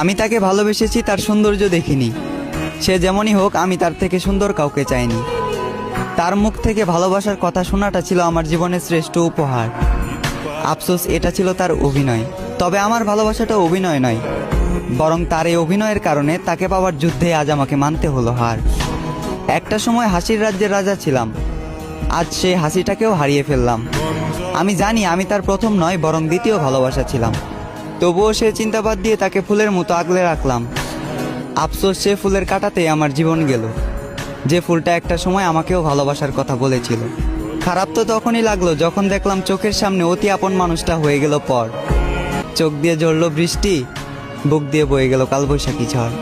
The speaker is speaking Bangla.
আমি তাকে ভালোবেসেছি তার সৌন্দর্য দেখিনি। সে যেমনই হোক, আমি তার থেকে সুন্দর কাউকে চাইনি। তার মুখ থেকে ভালোবাসার কথা শোনাটা ছিল আমার জীবনের শ্রেষ্ঠ উপহার। আফসোস, এটা ছিল তার অভিনয়। তবে আমার ভালোবাসাটা অভিনয় নয়, বরং তার এই অভিনয়ের কারণে তাকে পাওয়ার যুদ্ধে আজ আমাকে মানতে হলো হার। একটা সময় হাসির রাজ্যের রাজা ছিলাম, আজ সেই হাসিটাকেও হারিয়ে ফেললাম। আমি জানি আমি তার প্রথম নয়, বরং দ্বিতীয় ভালোবাসা ছিলাম। তবুও সে চিন্তাবাদ দিয়ে তাকে ফুলের মতো আগলে রাখলাম। আফসোস, সে ফুলের কাঁটাতেই আমার জীবন গেল, যে ফুলটা একটা সময় আমাকেও ভালোবাসার কথা বলেছিল। খারাপ তো তখনই লাগলো যখন দেখলাম চোখের সামনে অতি আপন মানুষটা হয়ে গেল পর। চোখ দিয়ে ঝরল বৃষ্টি, বুক দিয়ে বয়ে গেল কালবৈশাখী ঝড়।